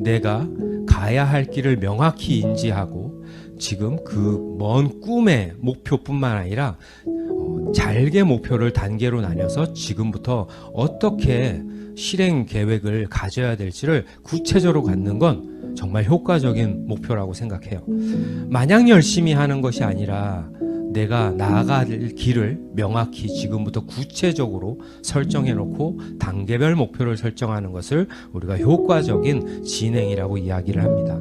내가 가야 할 길을 명확히 인지하고 지금 그 먼 꿈의 목표뿐만 아니라 잘게 목표를 단계로 나뉘어서 지금부터 어떻게 실행 계획을 가져야 될지를 구체적으로 갖는 건 정말 효과적인 목표라고 생각해요. 마냥 열심히 하는 것이 아니라 내가 나아갈 길을 명확히 지금부터 구체적으로 설정해 놓고 단계별 목표를 설정하는 것을 우리가 효과적인 진행이라고 이야기를 합니다.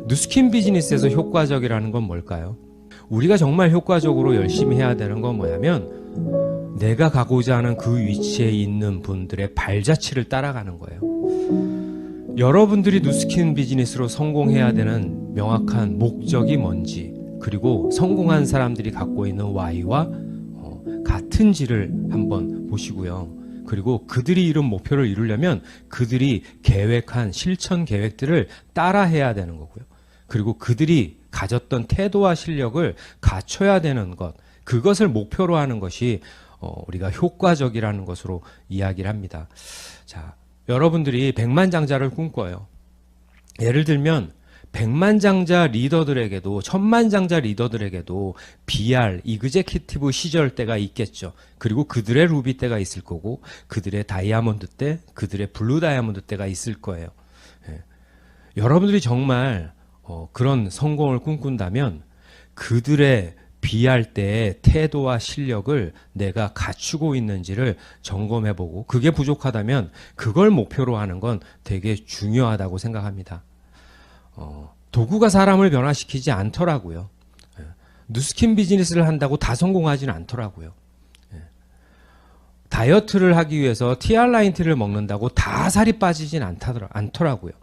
누스킨 비즈니스에서 효과적이라는 건 뭘까요? 우리가 정말 효과적으로 열심히 해야 되는 건 뭐냐면 내가 가고자 하는 그 위치에 있는 분들의 발자취를 따라가는 거예요. 여러분들이 누스킨 비즈니스로 성공해야 되는 명확한 목적이 뭔지, 그리고 성공한 사람들이 갖고 있는 Y와 같은지를 한번 보시고요. 그리고 그들이 이룬 목표를 이루려면 그들이 계획한 실천 계획들을 따라해야 되는 거고요. 그리고 그들이 가졌던 태도와 실력을 갖춰야 되는 것, 그것을 목표로 하는 것이 우리가 효과적이라는 것으로 이야기를 합니다. 자, 여러분들이 백만장자를 꿈꿔요. 예를 들면 백만장자 리더들에게도, 천만장자 리더들에게도 BR, 이그제큐티브 시절 때가 있겠죠. 그리고 그들의 루비 때가 있을 거고, 그들의 다이아몬드 때, 그들의 블루 다이아몬드 때가 있을 거예요. 예. 여러분들이 정말 그런 성공을 꿈꾼다면 그들의 BR 때의 태도와 실력을 내가 갖추고 있는지를 점검해보고, 그게 부족하다면 그걸 목표로 하는 건 되게 중요하다고 생각합니다. 도구가 사람을 변화시키지 않더라고요. 누스킨 비즈니스를 한다고 다 성공하지는 않더라고요. 다이어트를 하기 위해서 티알라인티를 먹는다고 다 살이 빠지진 않더라고요.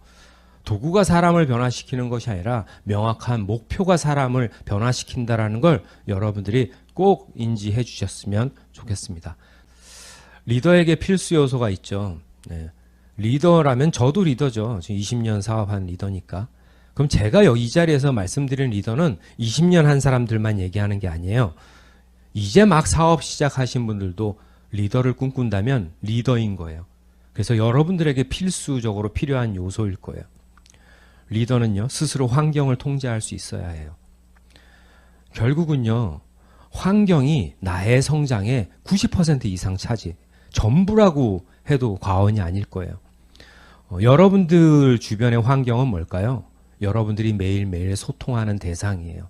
도구가 사람을 변화시키는 것이 아니라 명확한 목표가 사람을 변화시킨다라는 걸 여러분들이 꼭 인지해 주셨으면 좋겠습니다. 리더에게 필수 요소가 있죠. 리더라면 저도 리더죠. 지금 20년 사업한 리더니까. 그럼 제가 여기 이 자리에서 말씀드린 리더는 20년 한 사람들만 얘기하는 게 아니에요. 이제 막 사업 시작하신 분들도 리더를 꿈꾼다면 리더인 거예요. 그래서 여러분들에게 필수적으로 필요한 요소일 거예요. 리더는요, 스스로 환경을 통제할 수 있어야 해요. 결국은요, 환경이 나의 성장의 90% 이상 차지, 전부라고 해도 과언이 아닐 거예요. 여러분들 주변의 환경은 뭘까요? 여러분들이 매일매일 소통하는 대상이에요.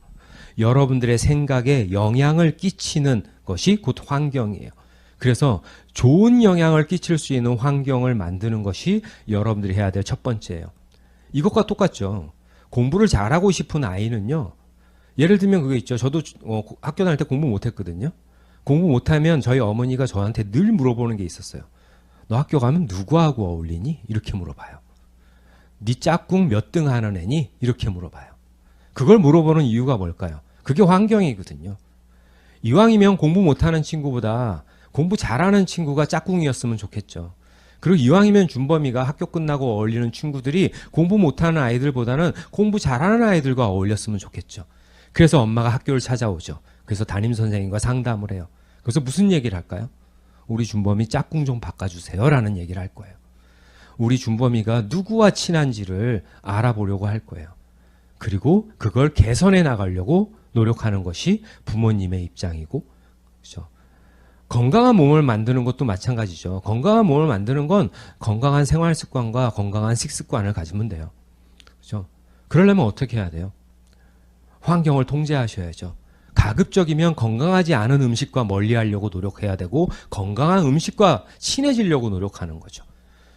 여러분들의 생각에 영향을 끼치는 것이 곧 환경이에요. 그래서 좋은 영향을 끼칠 수 있는 환경을 만드는 것이 여러분들이 해야 될 첫 번째예요. 이것과 똑같죠. 공부를 잘하고 싶은 아이는요, 예를 들면 그게 있죠. 저도 학교 다닐 때 공부 못했거든요. 공부 못하면 저희 어머니가 저한테 늘 물어보는 게 있었어요. 너 학교 가면 누구하고 어울리니? 이렇게 물어봐요. 네 짝꿍 몇 등 하는 애니? 이렇게 물어봐요. 그걸 물어보는 이유가 뭘까요? 그게 환경이거든요. 이왕이면 공부 못하는 친구보다 공부 잘하는 친구가 짝꿍이었으면 좋겠죠. 그리고 이왕이면 준범이가 학교 끝나고 어울리는 친구들이 공부 못하는 아이들보다는 공부 잘하는 아이들과 어울렸으면 좋겠죠. 그래서 엄마가 학교를 찾아오죠. 그래서 담임선생님과 상담을 해요. 그래서 무슨 얘기를 할까요? 우리 준범이 짝꿍 좀 바꿔주세요 라는 얘기를 할 거예요. 우리 준범이가 누구와 친한지를 알아보려고 할 거예요. 그리고 그걸 개선해 나가려고 노력하는 것이 부모님의 입장이고, 그렇죠? 건강한 몸을 만드는 것도 마찬가지죠. 건강한 몸을 만드는 건 건강한 생활 습관과 건강한 식습관을 가지면 돼요. 그렇죠? 그러려면 어떻게 해야 돼요? 환경을 통제하셔야죠. 가급적이면 건강하지 않은 음식과 멀리하려고 노력해야 되고, 건강한 음식과 친해지려고 노력하는 거죠.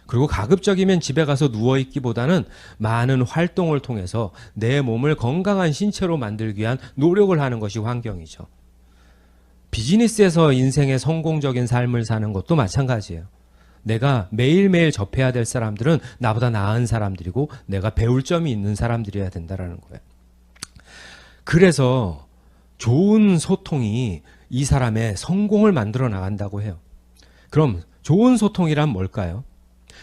그리고 가급적이면 집에 가서 누워있기보다는 많은 활동을 통해서 내 몸을 건강한 신체로 만들기 위한 노력을 하는 것이 환경이죠. 비즈니스에서 인생의 성공적인 삶을 사는 것도 마찬가지예요. 내가 매일매일 접해야 될 사람들은 나보다 나은 사람들이고 내가 배울 점이 있는 사람들이어야 된다는 거예요. 그래서 좋은 소통이 이 사람의 성공을 만들어 나간다고 해요. 그럼 좋은 소통이란 뭘까요?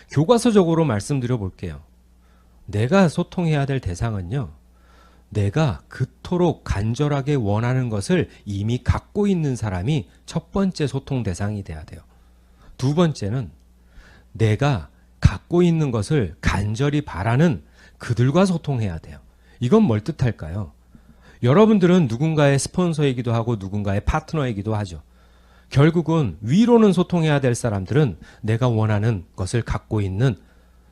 교과서적으로 말씀드려 볼게요. 내가 소통해야 될 대상은요, 내가 그토록 간절하게 원하는 것을 이미 갖고 있는 사람이 첫 번째 소통 대상이 돼야 돼요. 두 번째는 내가 갖고 있는 것을 간절히 바라는 그들과 소통해야 돼요. 이건 뭘 뜻할까요? 여러분들은 누군가의 스폰서이기도 하고 누군가의 파트너이기도 하죠. 결국은 위로는 소통해야 될 사람들은 내가 원하는 것을 갖고 있는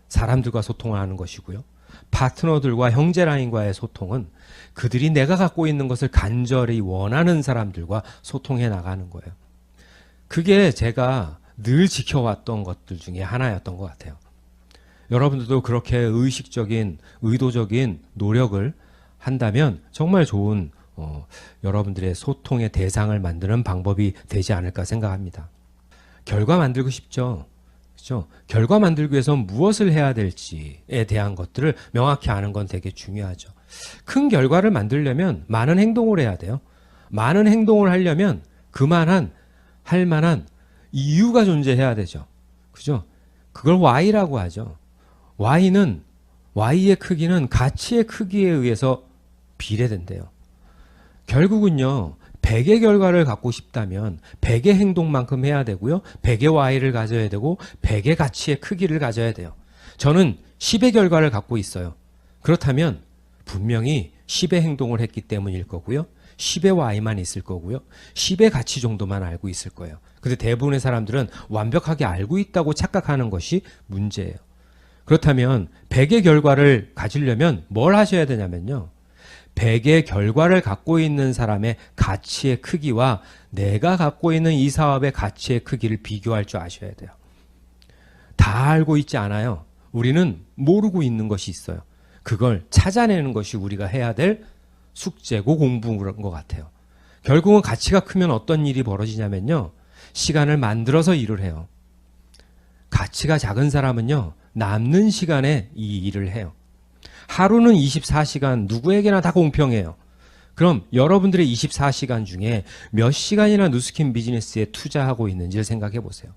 사람들과 소통하는 것이고요. 파트너들과 형제라인과의 소통은 그들이 내가 갖고 있는 것을 간절히 원하는 사람들과 소통해 나가는 거예요. 그게 제가 늘 지켜왔던 것들 중에 하나였던 것 같아요. 여러분들도 그렇게 의식적인, 의도적인 노력을 한다면 정말 좋은 여러분들의 소통의 대상을 만드는 방법이 되지 않을까 생각합니다. 결과 만들고 싶죠. 그렇죠? 결과 만들기 위해서 무엇을 해야 될지에 대한 것들을 명확히 아는 건 되게 중요하죠. 큰 결과를 만들려면 많은 행동을 해야 돼요. 많은 행동을 하려면 그만한 할 만한 이유가 존재해야 되죠. 그죠? 그걸 Y라고 하죠. Y의 크기는 가치의 크기에 의해서 비례된대요. 결국은요, 100의 결과를 갖고 싶다면 100의 행동만큼 해야 되고요. 100의 Y를 가져야 되고 100의 가치의 크기를 가져야 돼요. 저는 10의 결과를 갖고 있어요. 그렇다면 분명히 10의 행동을 했기 때문일 거고요. 10의 Y만 있을 거고요. 10의 가치 정도만 알고 있을 거예요. 근데 대부분의 사람들은 완벽하게 알고 있다고 착각하는 것이 문제예요. 그렇다면 100의 결과를 가지려면 뭘 하셔야 되냐면요. 100의 결과를 갖고 있는 사람의 가치의 크기와 내가 갖고 있는 이 사업의 가치의 크기를 비교할 줄 아셔야 돼요. 다 알고 있지 않아요. 우리는 모르고 있는 것이 있어요. 그걸 찾아내는 것이 우리가 해야 될 숙제고 공부인 것 같아요. 결국은 가치가 크면 어떤 일이 벌어지냐면요. 시간을 만들어서 일을 해요. 가치가 작은 사람은요. 남는 시간에 이 일을 해요. 하루는 24시간 누구에게나 다 공평해요. 그럼 여러분들의 24시간 중에 몇 시간이나 누스킨 비즈니스에 투자하고 있는지를 생각해 보세요.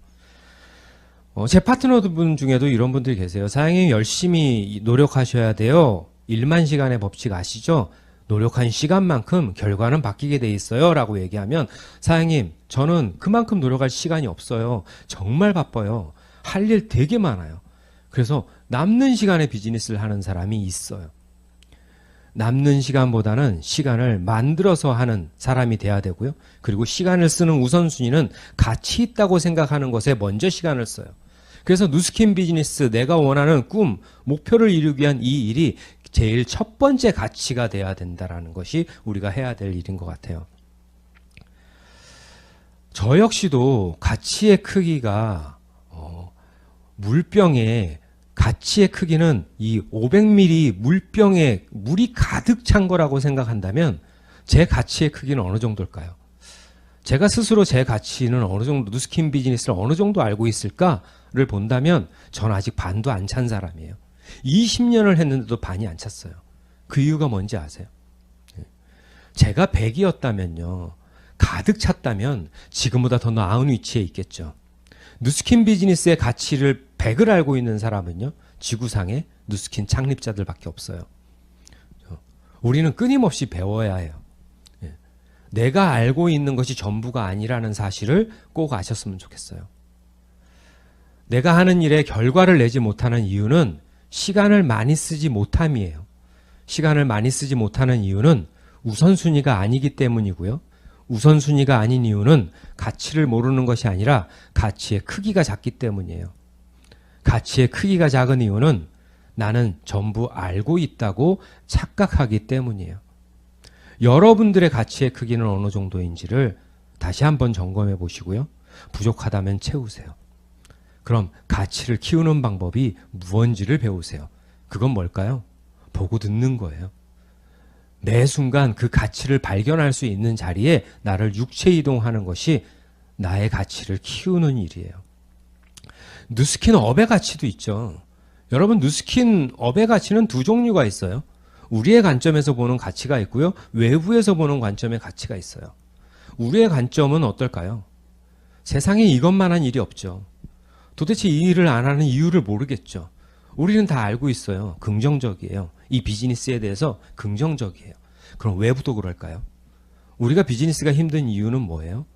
제 파트너분 중에도 이런 분들이 계세요. 사장님 열심히 노력하셔야 돼요. 1만 시간의 법칙 아시죠? 노력한 시간만큼 결과는 바뀌게 돼 있어요. 라고 얘기하면 사장님 저는 그만큼 노력할 시간이 없어요. 정말 바빠요. 할 일 되게 많아요. 그래서 남는 시간에 비즈니스를 하는 사람이 있어요. 남는 시간보다는 시간을 만들어서 하는 사람이 돼야 되고요. 그리고 시간을 쓰는 우선순위는 가치 있다고 생각하는 것에 먼저 시간을 써요. 그래서 누스킨 비즈니스, 내가 원하는 꿈, 목표를 이루기 위한 이 일이 제일 첫 번째 가치가 돼야 된다는 것이 우리가 해야 될 일인 것 같아요. 저 역시도 가치의 크기가 물병에 가치의 크기는 이 500ml 물병에 물이 가득 찬 거라고 생각한다면 제 가치의 크기는 어느 정도일까요? 제가 스스로 제 가치는 어느 정도, 누스킨 비즈니스를 어느 정도 알고 있을까를 본다면 전 아직 반도 안 찬 사람이에요. 20년을 했는데도 반이 안 찼어요. 그 이유가 뭔지 아세요? 제가 100이었다면요. 가득 찼다면 지금보다 더 나은 위치에 있겠죠. 누스킨 비즈니스의 가치를 100을 알고 있는 사람은요. 지구상에 누스킨 창립자들밖에 없어요. 우리는 끊임없이 배워야 해요. 내가 알고 있는 것이 전부가 아니라는 사실을 꼭 아셨으면 좋겠어요. 내가 하는 일에 결과를 내지 못하는 이유는 시간을 많이 쓰지 못함이에요. 시간을 많이 쓰지 못하는 이유는 우선순위가 아니기 때문이고요. 우선순위가 아닌 이유는 가치를 모르는 것이 아니라 가치의 크기가 작기 때문이에요. 가치의 크기가 작은 이유는 나는 전부 알고 있다고 착각하기 때문이에요. 여러분들의 가치의 크기는 어느 정도인지를 다시 한번 점검해 보시고요. 부족하다면 채우세요. 그럼 가치를 키우는 방법이 무언지를 배우세요. 그건 뭘까요? 보고 듣는 거예요. 매 순간 그 가치를 발견할 수 있는 자리에 나를 육체 이동하는 것이 나의 가치를 키우는 일이에요. 누스킨 업의 가치도 있죠. 여러분, 누스킨 업의 가치는 두 종류가 있어요. 우리의 관점에서 보는 가치가 있고요. 외부에서 보는 관점의 가치가 있어요. 우리의 관점은 어떨까요? 세상에 이것만한 일이 없죠. 도대체 이 일을 안 하는 이유를 모르겠죠. 우리는 다 알고 있어요. 긍정적이에요. 이 비즈니스에 대해서 긍정적이에요. 그럼 외부도 그럴까요? 우리가 비즈니스가 힘든 이유는 뭐예요?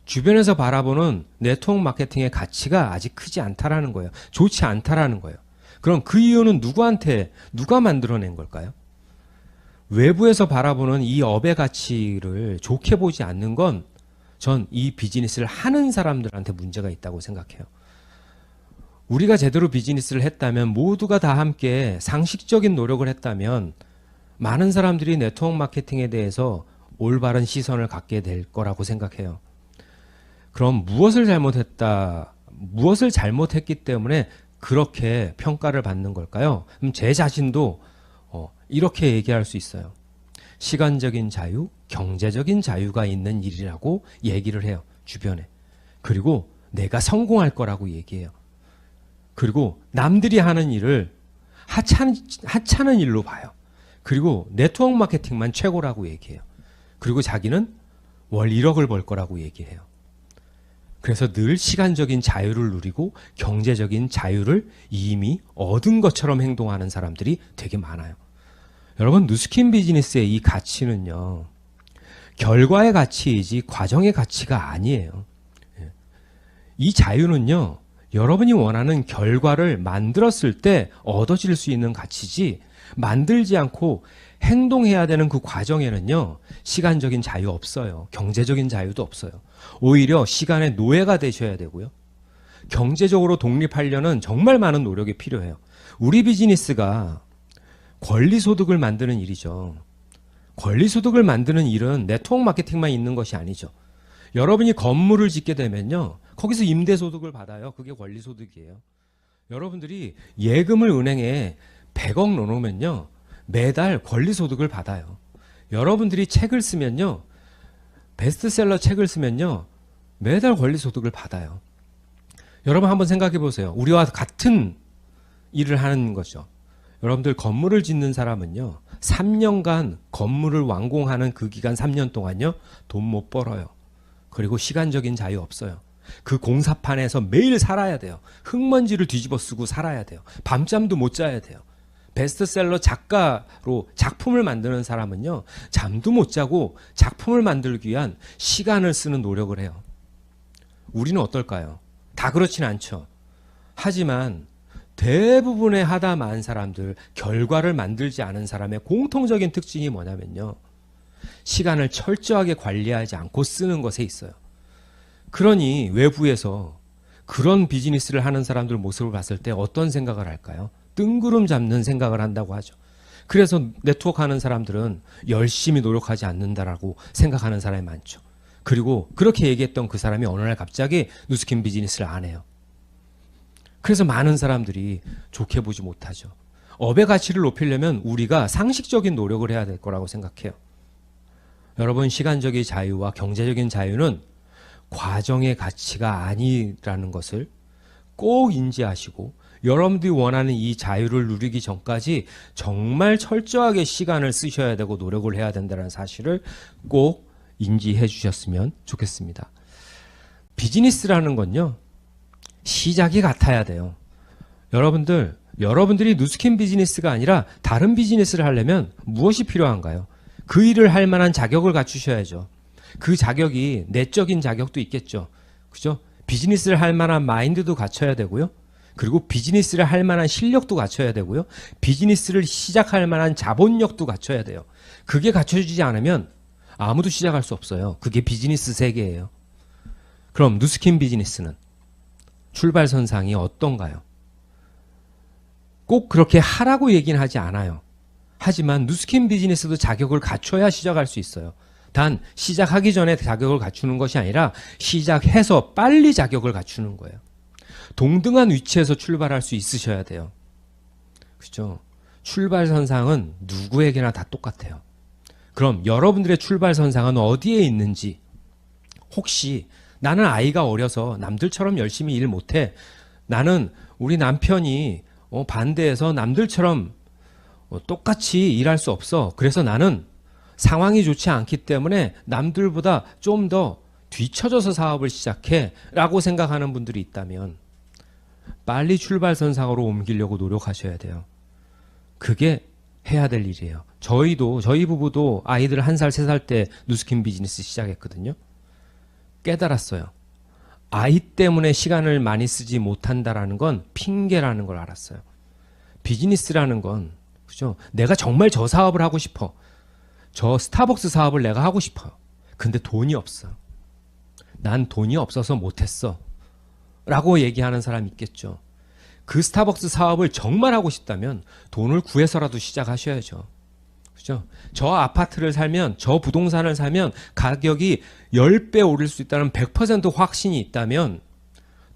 주변에서 바라보는 네트워크 마케팅의 가치가 아직 크지 않다라는 거예요. 좋지 않다라는 거예요. 그럼 그 이유는 누가 만들어낸 걸까요? 외부에서 바라보는 이 업의 가치를 좋게 보지 않는 건 전 이 비즈니스를 하는 사람들한테 문제가 있다고 생각해요. 우리가 제대로 비즈니스를 했다면, 모두가 다 함께 상식적인 노력을 했다면 많은 사람들이 네트워크 마케팅에 대해서 올바른 시선을 갖게 될 거라고 생각해요. 그럼 무엇을 잘못했기 때문에 그렇게 평가를 받는 걸까요? 그럼 제 자신도 이렇게 얘기할 수 있어요. 시간적인 자유, 경제적인 자유가 있는 일이라고 얘기를 해요. 주변에. 그리고 내가 성공할 거라고 얘기해요. 그리고 남들이 하는 일을 하찮은 일로 봐요. 그리고 네트워크 마케팅만 최고라고 얘기해요. 그리고 자기는 월 1억을 벌 거라고 얘기해요. 그래서 늘 시간적인 자유를 누리고 경제적인 자유를 이미 얻은 것처럼 행동하는 사람들이 되게 많아요. 여러분, 누스킨 비즈니스의 이 가치는요, 결과의 가치이지 과정의 가치가 아니에요. 이 자유는요, 여러분이 원하는 결과를 만들었을 때 얻어질 수 있는 가치지, 만들지 않고 행동해야 되는 그 과정에는요, 시간적인 자유 없어요. 경제적인 자유도 없어요. 오히려 시간의 노예가 되셔야 되고요. 경제적으로 독립하려는 정말 많은 노력이 필요해요. 우리 비즈니스가 권리소득을 만드는 일이죠. 권리소득을 만드는 일은 네트워크 마케팅만 있는 것이 아니죠. 여러분이 건물을 짓게 되면요, 거기서 임대소득을 받아요. 그게 권리소득이에요. 여러분들이 예금을 은행에 100억 넣어놓으면요, 매달 권리소득을 받아요. 여러분들이 책을 쓰면요, 베스트셀러 책을 쓰면요, 매달 권리소득을 받아요. 여러분 한번 생각해 보세요. 우리와 같은 일을 하는 거죠. 여러분들 건물을 짓는 사람은요, 3년간 건물을 완공하는 그 기간 3년 동안요, 돈 못 벌어요. 그리고 시간적인 자유 없어요. 그 공사판에서 매일 살아야 돼요. 흙먼지를 뒤집어 쓰고 살아야 돼요. 밤잠도 못 자야 돼요. 베스트셀러 작가로 작품을 만드는 사람은요, 잠도 못 자고 작품을 만들기 위한 시간을 쓰는 노력을 해요. 우리는 어떨까요? 다 그렇진 않죠. 하지만 대부분의 하다 많은 사람들, 결과를 만들지 않은 사람의 공통적인 특징이 뭐냐면요, 시간을 철저하게 관리하지 않고 쓰는 것에 있어요. 그러니 외부에서 그런 비즈니스를 하는 사람들 모습을 봤을 때 어떤 생각을 할까요? 뜬구름 잡는 생각을 한다고 하죠. 그래서 네트워크 하는 사람들은 열심히 노력하지 않는다라고 생각하는 사람이 많죠. 그리고 그렇게 얘기했던 그 사람이 어느 날 갑자기 누스킨 비즈니스를 안 해요. 그래서 많은 사람들이 좋게 보지 못하죠. 업의 가치를 높이려면 우리가 상식적인 노력을 해야 될 거라고 생각해요. 여러분, 시간적인 자유와 경제적인 자유는 과정의 가치가 아니라는 것을 꼭 인지하시고, 여러분들이 원하는 이 자유를 누리기 전까지 정말 철저하게 시간을 쓰셔야 되고 노력을 해야 된다는 사실을 꼭 인지해 주셨으면 좋겠습니다. 비즈니스라는 건요, 시작이 같아야 돼요. 여러분들이 누스킨 비즈니스가 아니라 다른 비즈니스를 하려면 무엇이 필요한가요? 그 일을 할 만한 자격을 갖추셔야죠. 그 자격이 내적인 자격도 있겠죠. 그죠? 비즈니스를 할 만한 마인드도 갖춰야 되고요. 그리고 비즈니스를 할 만한 실력도 갖춰야 되고요. 비즈니스를 시작할 만한 자본력도 갖춰야 돼요. 그게 갖춰지지 않으면 아무도 시작할 수 없어요. 그게 비즈니스 세계예요. 그럼 누스킨 비즈니스는 출발선상이 어떤가요? 꼭 그렇게 하라고 얘기는 하지 않아요. 하지만 누스킨 비즈니스도 자격을 갖춰야 시작할 수 있어요. 단 시작하기 전에 자격을 갖추는 것이 아니라 시작해서 빨리 자격을 갖추는 거예요. 동등한 위치에서 출발할 수 있으셔야 돼요. 그렇죠? 출발선상은 누구에게나 다 똑같아요. 그럼 여러분들의 출발선상은 어디에 있는지, 혹시 나는 아이가 어려서 남들처럼 열심히 일 못해, 나는 우리 남편이 반대해서 남들처럼 똑같이 일할 수 없어, 그래서 나는 상황이 좋지 않기 때문에 남들보다 좀 더 뒤처져서 사업을 시작해 라고 생각하는 분들이 있다면 빨리 출발선상으로 옮기려고 노력하셔야 돼요. 그게 해야 될 일이에요. 저희 부부도 아이들 1살, 3살 때 누스킨 비즈니스 시작했거든요. 깨달았어요. 아이 때문에 시간을 많이 쓰지 못한다라는 건 핑계라는 걸 알았어요. 비즈니스라는 건, 그죠? 내가 정말 저 사업을 하고 싶어. 저 스타벅스 사업을 내가 하고 싶어. 근데 돈이 없어. 난 돈이 없어서 못했어. 라고 얘기하는 사람 있겠죠. 그 스타벅스 사업을 정말 하고 싶다면 돈을 구해서라도 시작하셔야죠. 그죠? 저 아파트를 살면, 저 부동산을 사면 가격이 10배 오를 수 있다는 100% 확신이 있다면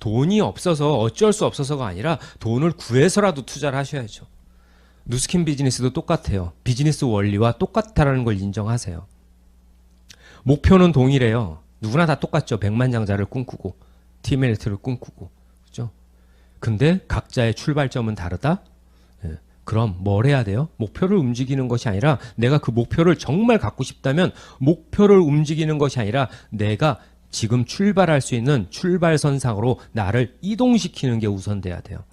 돈이 없어서 어쩔 수 없어서가 아니라 돈을 구해서라도 투자를 하셔야죠. 누스킨 비즈니스도 똑같아요. 비즈니스 원리와 똑같다라는 걸 인정하세요. 목표는 동일해요. 누구나 다 똑같죠. 백만장자를 꿈꾸고 티메리트를 꿈꾸고, 그죠? 근데 각자의 출발점은 다르다. 예. 그럼 뭘 해야 돼요? 목표를 움직이는 것이 아니라 내가 그 목표를 정말 갖고 싶다면 목표를 움직이는 것이 아니라 내가 지금 출발할 수 있는 출발선상으로 나를 이동시키는 게 우선돼야 돼요.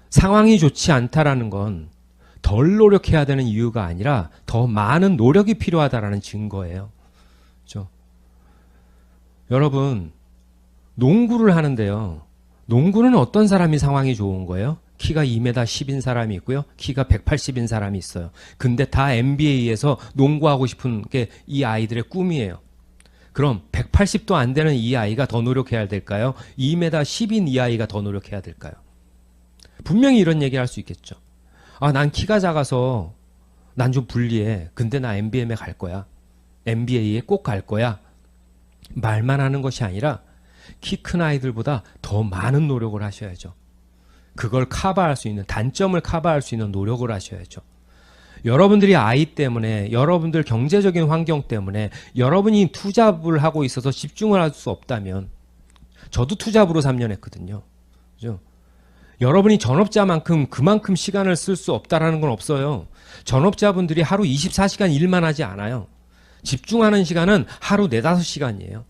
상황이 좋지 않다라는 건 덜 노력해야 되는 이유가 아니라 더 많은 노력이 필요하다라는 증거예요. 그렇죠? 여러분, 농구를 하는데요. 농구는 어떤 사람이 상황이 좋은 거예요? 키가 2m 10인 사람이 있고요. 키가 180인 사람이 있어요. 근데 다 NBA에서 농구하고 싶은 게 이 아이들의 꿈이에요. 그럼 180도 안 되는 이 아이가 더 노력해야 될까요? 2m 10인 이 아이가 더 노력해야 될까요? 분명히 이런 얘기를 할 수 있겠죠. 아, 난 키가 작아서 난 좀 불리해. 근데 나 NBA에 갈 거야. NBA에 꼭 갈 거야. 말만 하는 것이 아니라 키 큰 아이들보다 더 많은 노력을 하셔야죠. 그걸 커버할 수 있는, 단점을 커버할 수 있는 노력을 하셔야죠. 여러분들이 아이 때문에, 여러분들 경제적인 환경 때문에 여러분이 투잡을 하고 있어서 집중을 할 수 없다면, 저도 투잡으로 3년 했거든요. 그죠? 여러분이 전업자만큼 그만큼 시간을 쓸 수 없다라는 건 없어요. 전업자분들이 하루 24시간 일만 하지 않아요. 집중하는 시간은 하루 4, 5시간이에요.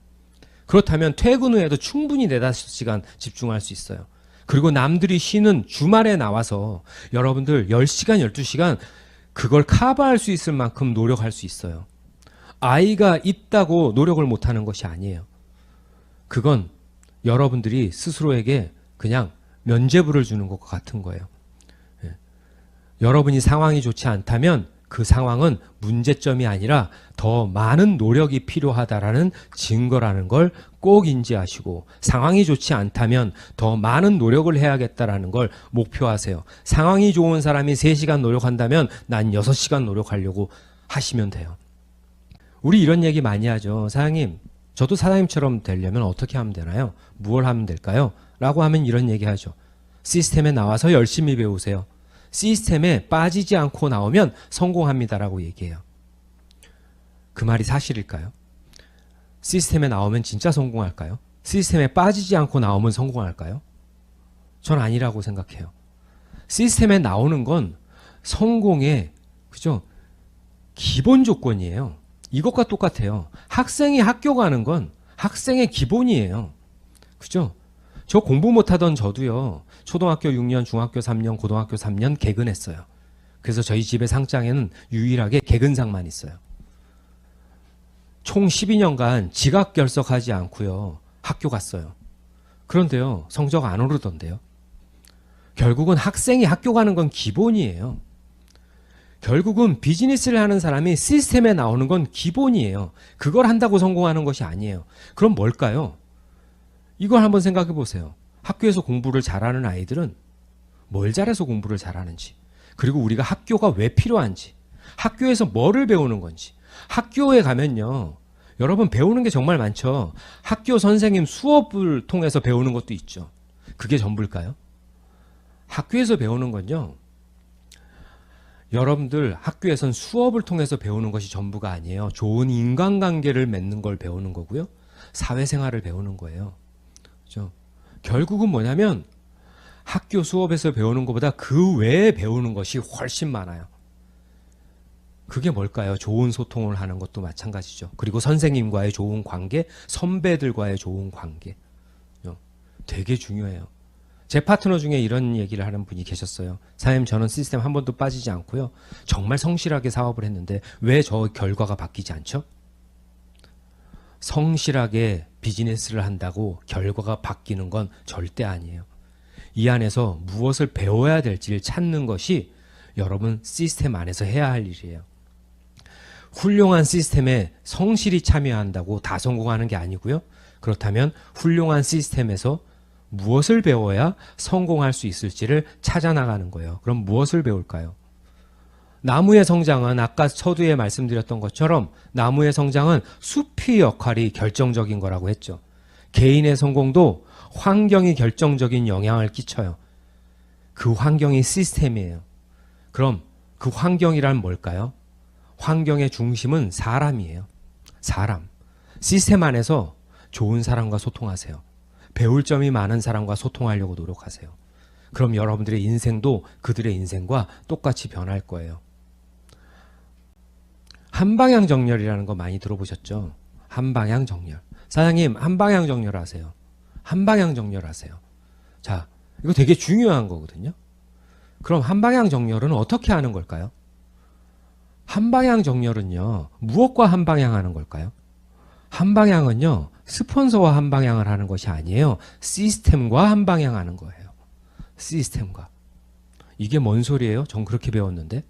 그렇다면 퇴근 후에도 충분히 4, 5시간 집중할 수 있어요. 그리고 남들이 쉬는 주말에 나와서 여러분들 10시간, 12시간 그걸 커버할 수 있을 만큼 노력할 수 있어요. 아이가 있다고 노력을 못하는 것이 아니에요. 그건 여러분들이 스스로에게 그냥 면죄부를 주는 것과 같은 거예요. 예. 여러분이 상황이 좋지 않다면 그 상황은 문제점이 아니라 더 많은 노력이 필요하다라는 증거라는 걸 꼭 인지하시고, 상황이 좋지 않다면 더 많은 노력을 해야겠다라는 걸 목표하세요. 상황이 좋은 사람이 3시간 노력한다면 난 6시간 노력하려고 하시면 돼요. 우리 이런 얘기 많이 하죠. 사장님, 저도 사장님처럼 되려면 어떻게 하면 되나요? 무엇을 하면 될까요? 라고 하면 이런 얘기 하죠. 시스템에 나와서 열심히 배우세요. 시스템에 빠지지 않고 나오면 성공합니다라고 얘기해요. 그 말이 사실일까요? 시스템에 나오면 진짜 성공할까요? 시스템에 빠지지 않고 나오면 성공할까요? 전 아니라고 생각해요. 시스템에 나오는 건 성공의, 그죠? 기본 조건이에요. 이것과 똑같아요. 학생이 학교 가는 건 학생의 기본이에요. 그죠? 저 공부 못하던 저도요. 초등학교 6년, 중학교 3년, 고등학교 3년 개근했어요. 그래서 저희 집의 상장에는 유일하게 개근상만 있어요. 총 12년간 지각 결석하지 않고요. 학교 갔어요. 그런데요. 성적 안 오르던데요. 결국은 학생이 학교 가는 건 기본이에요. 결국은 비즈니스를 하는 사람이 시스템에 나오는 건 기본이에요. 그걸 한다고 성공하는 것이 아니에요. 그럼 뭘까요? 이걸 한번 생각해 보세요. 학교에서 공부를 잘하는 아이들은 뭘 잘해서 공부를 잘하는지, 그리고 우리가 학교가 왜 필요한지, 학교에서 뭐를 배우는 건지. 학교에 가면요, 여러분 배우는 게 정말 많죠. 학교 선생님 수업을 통해서 배우는 것도 있죠. 그게 전부일까요? 학교에서 배우는 건요, 여러분들 학교에선 수업을 통해서 배우는 것이 전부가 아니에요. 좋은 인간관계를 맺는 걸 배우는 거고요. 사회생활을 배우는 거예요. 그렇죠? 결국은 뭐냐면 학교 수업에서 배우는 것보다 그 외에 배우는 것이 훨씬 많아요. 그게 뭘까요? 좋은 소통을 하는 것도 마찬가지죠. 그리고 선생님과의 좋은 관계, 선배들과의 좋은 관계. 되게 중요해요. 제 파트너 중에 이런 얘기를 하는 분이 계셨어요. 사장님, 저는 시스템 한 번도 빠지지 않고요. 정말 성실하게 사업을 했는데 왜 저 결과가 바뀌지 않죠? 성실하게 비즈니스를 한다고 결과가 바뀌는 건 절대 아니에요. 이 안에서 무엇을 배워야 될지를 찾는 것이 여러분 시스템 안에서 해야 할 일이에요. 훌륭한 시스템에 성실히 참여한다고 다 성공하는 게 아니고요. 그렇다면 훌륭한 시스템에서 무엇을 배워야 성공할 수 있을지를 찾아나가는 거예요. 그럼 무엇을 배울까요? 나무의 성장은 아까 서두에 말씀드렸던 것처럼 나무의 성장은 숲의 역할이 결정적인 거라고 했죠. 개인의 성공도 환경이 결정적인 영향을 끼쳐요. 그 환경이 시스템이에요. 그럼 그 환경이란 뭘까요? 환경의 중심은 사람이에요. 사람. 시스템 안에서 좋은 사람과 소통하세요. 배울 점이 많은 사람과 소통하려고 노력하세요. 그럼 여러분들의 인생도 그들의 인생과 똑같이 변할 거예요. 한방향 정렬이라는 거 많이 들어보셨죠? 한방향 정렬. 사장님, 한방향 정렬하세요. 한방향 정렬하세요. 자, 이거 되게 중요한 거거든요. 그럼 한방향 정렬은 어떻게 하는 걸까요? 한방향 정렬은요, 무엇과 한방향 하는 걸까요? 한방향은요, 스폰서와 한방향을 하는 것이 아니에요. 시스템과 한방향 하는 거예요. 시스템과. 이게 뭔 소리예요? 전 그렇게 배웠는데.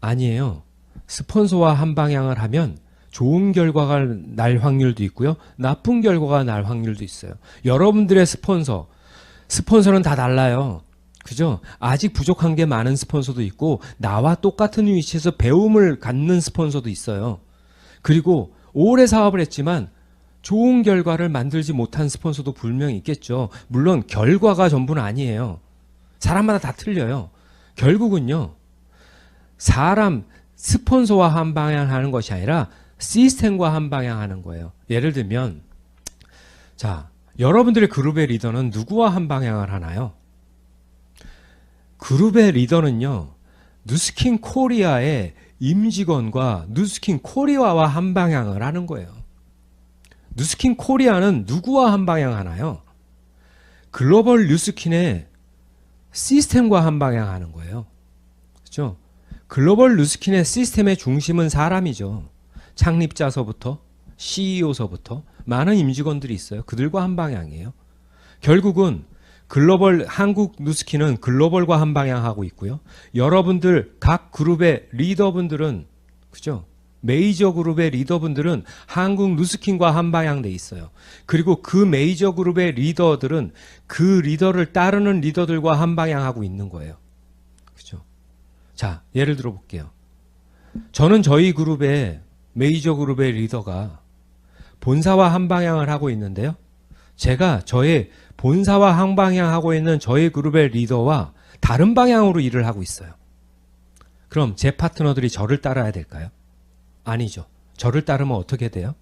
아니에요. 스폰서와 한방향을 하면 좋은 결과가 날 확률도 있고요. 나쁜 결과가 날 확률도 있어요. 여러분들의 스폰서는 다 달라요. 그죠? 아직 부족한 게 많은 스폰서도 있고 나와 똑같은 위치에서 배움을 갖는 스폰서도 있어요. 그리고 오래 사업을 했지만 좋은 결과를 만들지 못한 스폰서도 분명히 있겠죠. 물론 결과가 전부는 아니에요. 사람마다 다 틀려요. 결국은요. 스폰서와 한방향 하는 것이 아니라 시스템과 한방향 하는 거예요. 예를 들면 자, 여러분들의 그룹의 리더는 누구와 한방향을 하나요? 그룹의 리더는요. 누스킨 코리아의 임직원과 누스킨 코리아와 한방향을 하는 거예요. 누스킨 코리아는 누구와 한방향 하나요? 글로벌 뉴스킨의 시스템과 한방향 하는 거예요. 그렇죠? 글로벌 뉴스킨의 시스템의 중심은 사람이죠. 창립자서부터 CEO서부터 많은 임직원들이 있어요. 그들과 한방향이에요. 결국은 한국 뉴스킨은 글로벌과 한방향하고 있고요. 여러분들 각 그룹의 리더분들은 그죠? 메이저 그룹의 리더분들은 한국 뉴스킨과 한방향돼 있어요. 그리고 그 메이저 그룹의 리더들은 그 리더를 따르는 리더들과 한방향하고 있는 거예요. 그죠? 자, 예를 들어 볼게요. 저는 저희 그룹의 메이저 그룹의 리더가 본사와 한방향을 하고 있는데요. 제가 저의 본사와 한방향하고 있는 저희 그룹의 리더와 다른 방향으로 일을 하고 있어요. 그럼 제 파트너들이 저를 따라야 될까요? 아니죠. 저를 따르면 어떻게 돼요?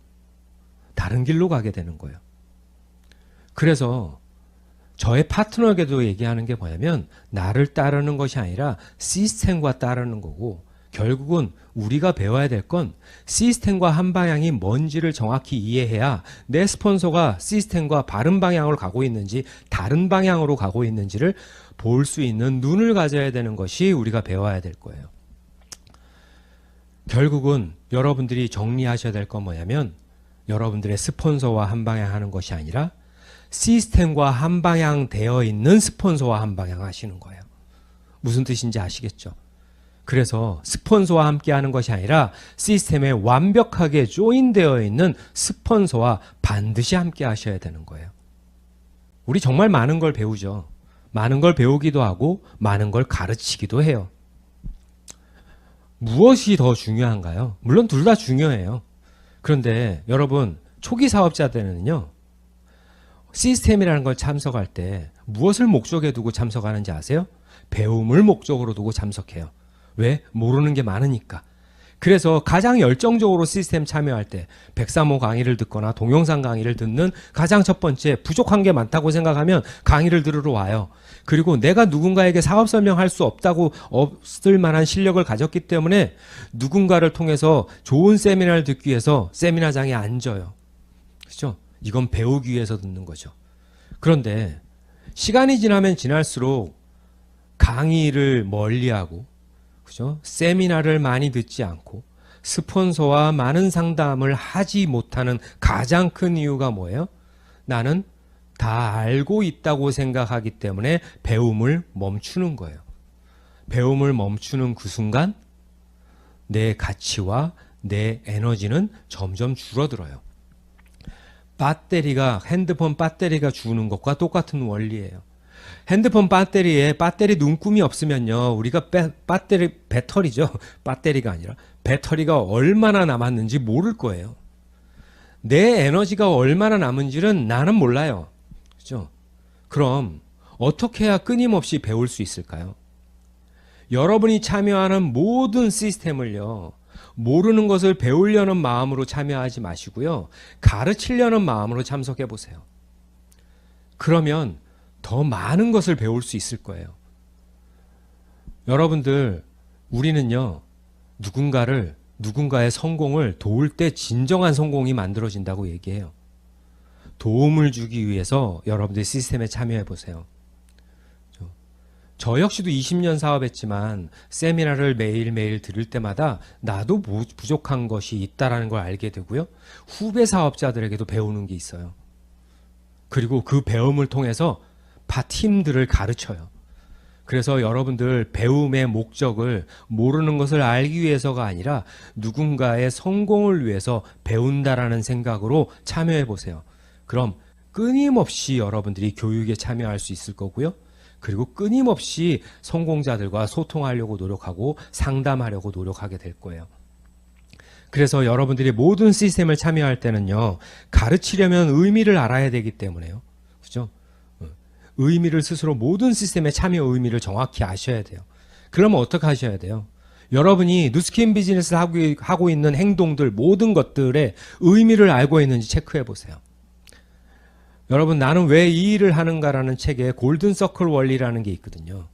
다른 길로 가게 되는 거예요. 그래서 저의 파트너에게도 얘기하는 게 뭐냐면 나를 따르는 것이 아니라 시스템과 따르는 거고 결국은 우리가 배워야 될 건 시스템과 한방향이 뭔지를 정확히 이해해야 내 스폰서가 시스템과 바른 방향으로 가고 있는지 다른 방향으로 가고 있는지를 볼 수 있는 눈을 가져야 되는 것이 우리가 배워야 될 거예요. 결국은 여러분들이 정리하셔야 될 건 뭐냐면 여러분들의 스폰서와 한방향 하는 것이 아니라 시스템과 한방향 되어 있는 스폰서와 한방향 하시는 거예요. 무슨 뜻인지 아시겠죠? 그래서 스폰서와 함께 하는 것이 아니라 시스템에 완벽하게 조인되어 있는 스폰서와 반드시 함께 하셔야 되는 거예요. 우리 정말 많은 걸 배우죠. 많은 걸 배우기도 하고 많은 걸 가르치기도 해요. 무엇이 더 중요한가요? 물론 둘 다 중요해요. 그런데 여러분 초기 사업자들은요. 시스템이라는 걸 참석할 때 무엇을 목적에 두고 참석하는지 아세요? 배움을 목적으로 두고 참석해요. 왜? 모르는 게 많으니까. 그래서 가장 열정적으로 시스템 참여할 때 103호 강의를 듣거나 동영상 강의를 듣는 가장 첫 번째 부족한 게 많다고 생각하면 강의를 들으러 와요. 그리고 내가 누군가에게 사업 설명할 수 없을 만한 실력을 가졌기 때문에 누군가를 통해서 좋은 세미나를 듣기 위해서 세미나장에 앉아요. 그렇죠? 이건 배우기 위해서 듣는 거죠. 그런데 시간이 지나면 지날수록 강의를 멀리하고 그죠? 세미나를 많이 듣지 않고 스폰서와 많은 상담을 하지 못하는 가장 큰 이유가 뭐예요? 나는 다 알고 있다고 생각하기 때문에 배움을 멈추는 거예요. 배움을 멈추는 그 순간 내 가치와 내 에너지는 점점 줄어들어요. 핸드폰 배터리가 죽는 것과 똑같은 원리예요. 핸드폰 배터리에 배터리 눈금이 없으면요, 우리가 배터리죠. 배터리가 아니라 배터리가 얼마나 남았는지 모를 거예요. 내 에너지가 얼마나 남은지는 나는 몰라요. 그죠? 그럼 어떻게 해야 끊임없이 배울 수 있을까요? 여러분이 참여하는 모든 시스템을요, 모르는 것을 배우려는 마음으로 참여하지 마시고요, 가르치려는 마음으로 참석해 보세요. 그러면 더 많은 것을 배울 수 있을 거예요. 여러분들, 우리는요, 누군가의 성공을 도울 때 진정한 성공이 만들어진다고 얘기해요. 도움을 주기 위해서 여러분들 시스템에 참여해 보세요. 저 역시도 20년 사업했지만 세미나를 매일매일 들을 때마다 나도 부족한 것이 있다는 걸 알게 되고요. 후배 사업자들에게도 배우는 게 있어요. 그리고 그 배움을 통해서 팀들을 가르쳐요. 그래서 여러분들 배움의 목적을 모르는 것을 알기 위해서가 아니라 누군가의 성공을 위해서 배운다라는 생각으로 참여해 보세요. 그럼 끊임없이 여러분들이 교육에 참여할 수 있을 거고요. 그리고 끊임없이 성공자들과 소통하려고 노력하고 상담하려고 노력하게 될 거예요. 그래서 여러분들이 모든 시스템을 참여할 때는요, 가르치려면 의미를 알아야 되기 때문에요. 그죠? 의미를 스스로 모든 시스템의 참여 의미를 정확히 아셔야 돼요. 그러면 어떻게 하셔야 돼요? 여러분이 누스킨 비즈니스를 하고 있는 행동들, 모든 것들의 의미를 알고 있는지 체크해 보세요. 여러분, 나는 왜 이 일을 하는가라는 책에 골든 서클 원리라는 게 있거든요.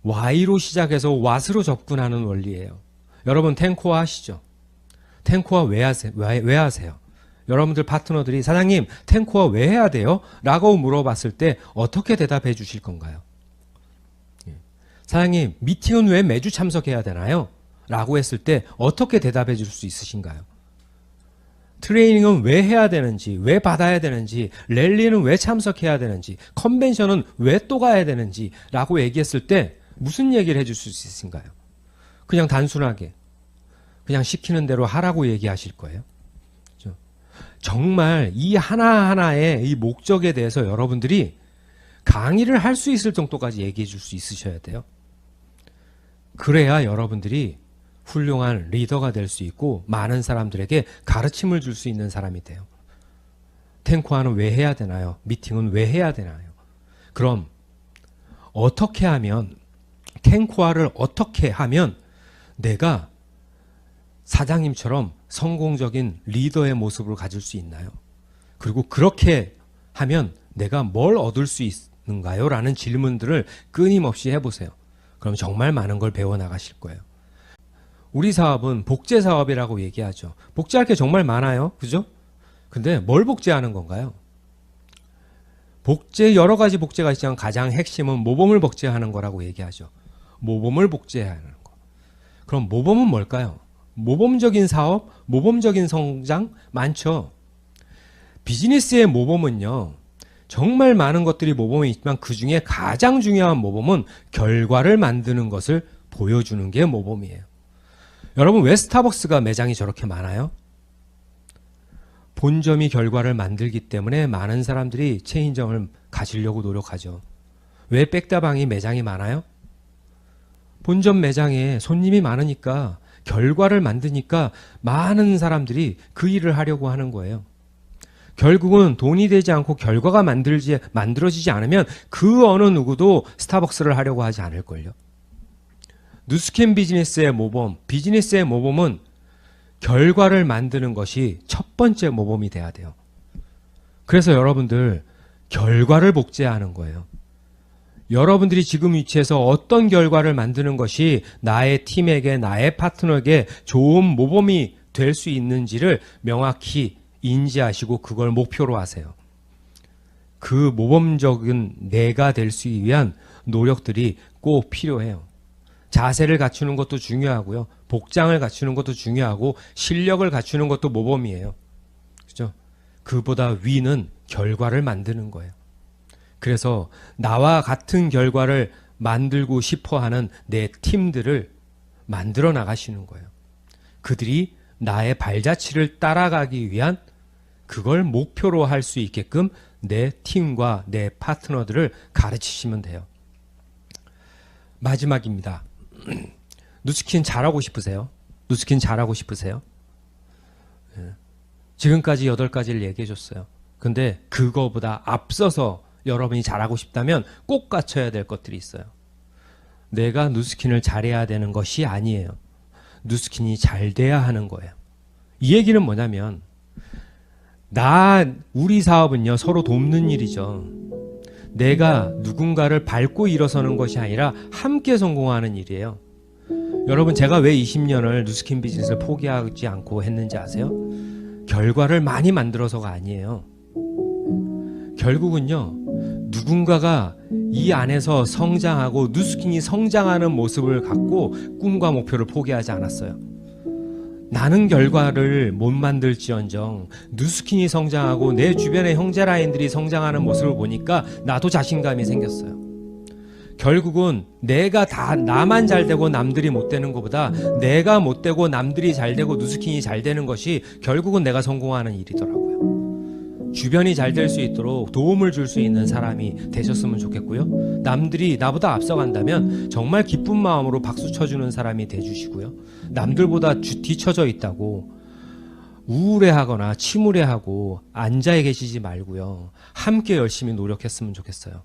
Y로 시작해서 What으로 접근하는 원리예요. 여러분, 탱코아 하시죠? 탱코아 왜 하세요? 여러분들 파트너들이 사장님, 탱코아 왜 해야 돼요? 라고 물어봤을 때 어떻게 대답해 주실 건가요? 사장님, 미팅은 왜 매주 참석해야 되나요? 라고 했을 때 어떻게 대답해 줄 수 있으신가요? 트레이닝은 왜 해야 되는지, 왜 받아야 되는지, 랠리는 왜 참석해야 되는지, 컨벤션은 왜 또 가야 되는지 라고 얘기했을 때 무슨 얘기를 해줄 수 있으신가요? 그냥 단순하게 그냥 시키는 대로 하라고 얘기하실 거예요. 그렇죠? 정말 이 하나하나의 이 목적에 대해서 여러분들이 강의를 할 수 있을 정도까지 얘기해 줄 수 있으셔야 돼요. 그래야 여러분들이 훌륭한 리더가 될 수 있고 많은 사람들에게 가르침을 줄 수 있는 사람이 돼요. 탱코아는 왜 해야 되나요? 미팅은 왜 해야 되나요? 그럼 어떻게 하면, 탱코아를 어떻게 하면 내가 사장님처럼 성공적인 리더의 모습을 가질 수 있나요? 그리고 그렇게 하면 내가 뭘 얻을 수 있는가요? 라는 질문들을 끊임없이 해보세요. 그럼 정말 많은 걸 배워나가실 거예요. 우리 사업은 복제 사업이라고 얘기하죠. 복제할 게 정말 많아요. 그죠? 근데 뭘 복제하는 건가요? 여러 가지 복제가 있지만 가장 핵심은 모범을 복제하는 거라고 얘기하죠. 모범을 복제하는 거. 그럼 모범은 뭘까요? 모범적인 사업, 모범적인 성장 많죠. 비즈니스의 모범은요, 정말 많은 것들이 모범이 있지만 그 중에 가장 중요한 모범은 결과를 만드는 것을 보여주는 게 모범이에요. 여러분, 왜 스타벅스가 매장이 저렇게 많아요? 본점이 결과를 만들기 때문에 많은 사람들이 체인점을 가지려고 노력하죠. 왜 백다방이 매장이 많아요? 본점 매장에 손님이 많으니까, 결과를 만드니까 많은 사람들이 그 일을 하려고 하는 거예요. 결국은 돈이 되지 않고 결과가 만들어지지 않으면 그 어느 누구도 스타벅스를 하려고 하지 않을걸요. 누스킨 비즈니스의 모범은 결과를 만드는 것이 첫 번째 모범이 돼야 돼요. 그래서 여러분들, 결과를 복제하는 거예요. 여러분들이 지금 위치에서 어떤 결과를 만드는 것이 나의 팀에게, 나의 파트너에게 좋은 모범이 될 수 있는지를 명확히 인지하시고 그걸 목표로 하세요. 그 모범적인 내가 될 수 위한 노력들이 꼭 필요해요. 자세를 갖추는 것도 중요하고요. 복장을 갖추는 것도 중요하고 실력을 갖추는 것도 모범이에요. 그죠? 그보다 위는 결과를 만드는 거예요. 그래서 나와 같은 결과를 만들고 싶어 하는 내 팀들을 만들어 나가시는 거예요. 그들이 나의 발자취를 따라가기 위한 그걸 목표로 할 수 있게끔 내 팀과 내 파트너들을 가르치시면 돼요. 마지막입니다. 누스킨 잘하고 싶으세요? 누스킨 잘하고 싶으세요? 지금까지 8가지를 얘기해 줬어요. 근데 그거보다 앞서서 여러분이 잘하고 싶다면 꼭 갖춰야 될 것들이 있어요. 내가 누스킨을 잘해야 되는 것이 아니에요. 누스킨이 잘 돼야 하는 거예요. 이 얘기는 뭐냐면 우리 사업은요 서로 돕는 일이죠. 내가 누군가를 밟고 일어서는 것이 아니라 함께 성공하는 일이에요. 여러분 제가 왜 20년을 누스킨 비즈니스를 포기하지 않고 했는지 아세요? 결과를 많이 만들어서가 아니에요. 결국은요 누군가가 이 안에서 성장하고 누스킨이 성장하는 모습을 갖고 꿈과 목표를 포기하지 않았어요. 나는 결과를 못 만들지언정 누스킨이 성장하고 내 주변의 형제라인들이 성장하는 모습을 보니까 나도 자신감이 생겼어요. 결국은 내가 다 나만 잘 되고 남들이 못 되는 것보다 내가 못 되고 남들이 잘 되고 누스킨이 잘 되는 것이 결국은 내가 성공하는 일이더라고요. 주변이 잘 될 수 있도록 도움을 줄 수 있는 사람이 되셨으면 좋겠고요. 남들이 나보다 앞서간다면 정말 기쁜 마음으로 박수 쳐주는 사람이 돼주시고요. 남들보다 뒤처져 있다고 우울해하거나 침울해하고 앉아 계시지 말고요. 함께 열심히 노력했으면 좋겠어요.